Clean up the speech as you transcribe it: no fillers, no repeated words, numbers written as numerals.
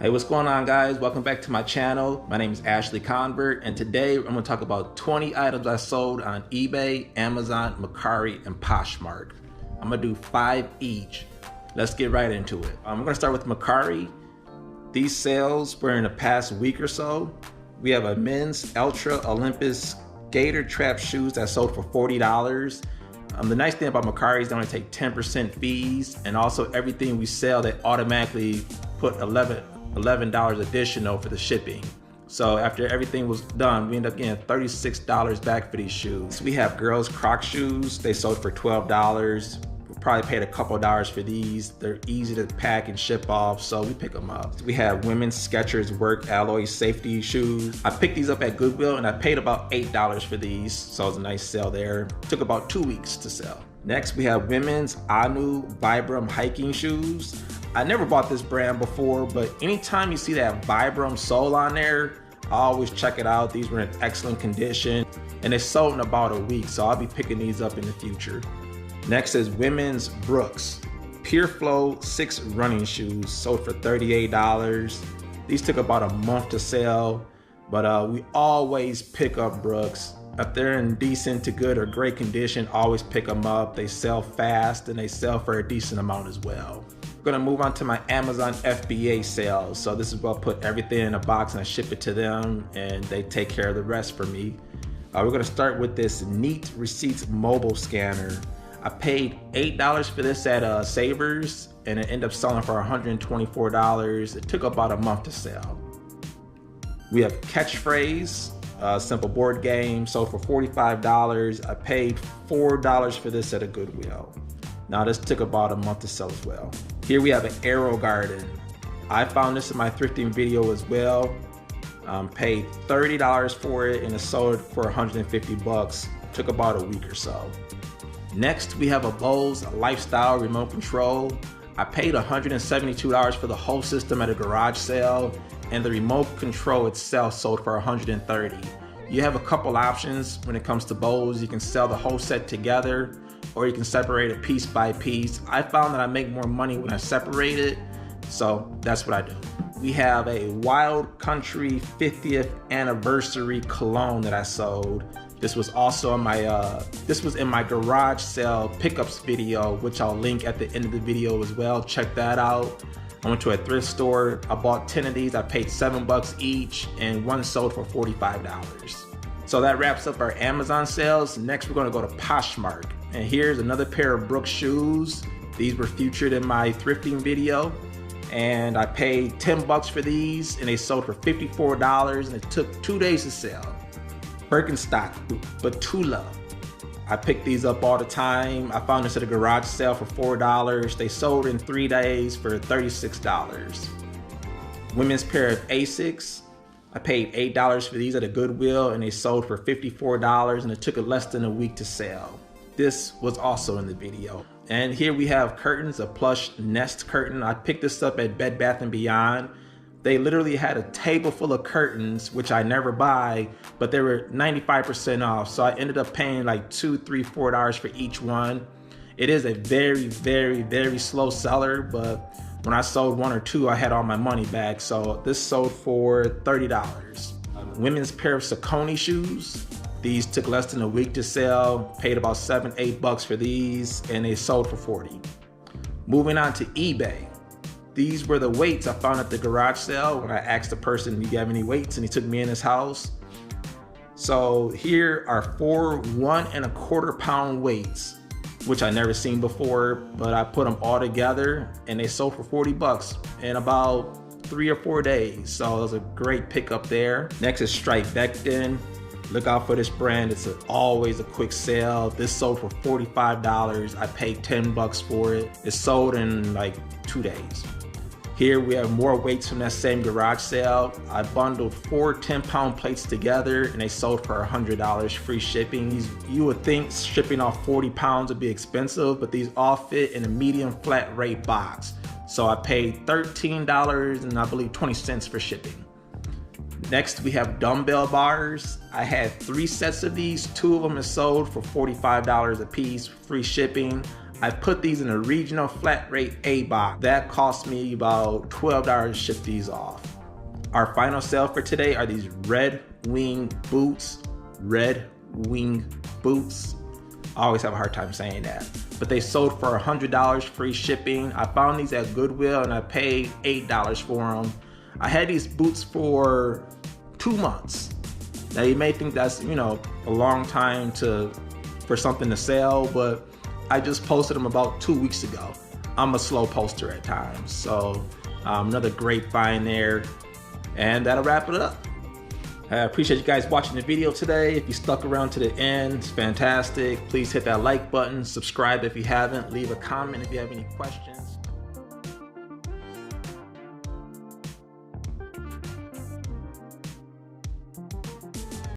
Hey, what's going on, guys? Welcome back to my channel. My name is Ashley Convert, and today I'm going to talk about 20 items I sold on eBay, Amazon, Mercari, and Poshmark. I'm going to do 5 each. Let's get right into it. I'm going to start with Mercari. These sales were in the past week or so. We have a men's Ultra Olympus Gator Trap shoes that sold for $40. The nice thing about Mercari is they only take 10% fees, and also everything we sell, they automatically put $11 additional for the shipping. So after everything was done, we ended up getting $36 back for these shoes. We have girls Croc shoes. They sold for $12. We probably paid a couple dollars for these. They're easy to pack and ship off, so we pick them up. We have women's Skechers Work Alloy safety shoes. I picked these up at Goodwill and I paid about $8 for these, so it was a nice sale there. Took about 2 weeks to sell. Next, we have women's Anu Vibram hiking shoes. I never bought this brand before, but anytime you see that Vibram sole on there, I always check it out. These were in excellent condition and they sold in about a week, so I'll be picking these up in the future. Next is women's Brooks Pure Flow 6 running shoes, sold for $38. These took about a month to sell, but we always pick up Brooks. If they're in decent to good or great condition, always pick them up. They sell fast and they sell for a decent amount as well. I'm gonna move on to my Amazon FBA sales. So this is where I put everything in a box and I ship it to them and they take care of the rest for me. We're gonna start with this Neat Receipts mobile scanner. I paid $8 for this at Savers and it ended up selling for $124. It took about a month to sell. We have Catchphrase. Simple board game, sold for $45. I paid $4 for this at a Goodwill. Now this took about a month to sell as well. Here we have an Arrow Garden. I found this in my thrifting video as well. Paid $30 for it and it sold for 150 bucks. Took about a week or so. Next we have a Bose Lifestyle remote control. I paid $172 for the whole system at a garage sale, and the remote control itself sold for $130. You have a couple options when it comes to Bose. You can sell the whole set together, or you can separate it piece by piece. I found that I make more money when I separate it, so that's what I do. We have a Wild Country 50th anniversary cologne that I sold. This was also in my garage sale pickups video, which I'll link at the end of the video as well. Check that out. I went to a thrift store. I bought 10 of these. I paid $7 each, and one sold for $45. So that wraps up our Amazon sales. Next, we're gonna go to Poshmark. And here's another pair of Brooks shoes. These were featured in my thrifting video. And I paid $10 for these, and they sold for $54, and it took 2 days to sell. Birkenstock Batula. I pick these up all the time. I found this at a garage sale for $4. They sold in 3 days for $36. Women's pair of Asics. I paid $8 for these at a Goodwill and they sold for $54, and it took less than a week to sell. This was also in the video. And here we have curtains, a plush Nest curtain. I picked this up at Bed Bath & Beyond. They literally had a table full of curtains, which I never buy, but they were 95% off. So I ended up paying like $2, $3, $4 for each one. It is a very, very, very slow seller, but when I sold 1 or 2, I had all my money back. So this sold for $30. Women's pair of Saucony shoes. These took less than a week to sell. Paid about $7, $8 for these, and they sold for $40. Moving on to eBay. These were the weights I found at the garage sale when I asked the person, do you have any weights? And he took me in his house. So here are 4 1¼ pound weights, which I never seen before, but I put them all together and they sold for $40 in about 3 or 4 days. So it was a great pickup there. Next is Stripectin. Look out for this brand. It's always a quick sale. This sold for $45. I paid $10 for it. It sold in like 2 days. Here we have more weights from that same garage sale. I bundled 4 10-pound plates together and they sold for $100 free shipping. You would think shipping off 40 pounds would be expensive, but these all fit in a medium flat rate box. So I paid $13 and I believe 20 cents for shipping. Next we have dumbbell bars. I had 3 sets of these. 2 of them is sold for $45 a piece, free shipping. I put these in a regional flat rate A box. That cost me about $12 to ship these off. Our final sale for today are these Red Wing boots. Red Wing boots. I always have a hard time saying that. But they sold for $100 free shipping. I found these at Goodwill and I paid $8 for them. I had these boots for 2 months. Now you may think that's, you know, a long time for something to sell, but I just posted them about 2 weeks ago. I'm a slow poster at times. So another great find there. And that'll wrap it up. I appreciate you guys watching the video today. If you stuck around to the end, it's fantastic. Please hit that like button, subscribe if you haven't, leave a comment if you have any questions.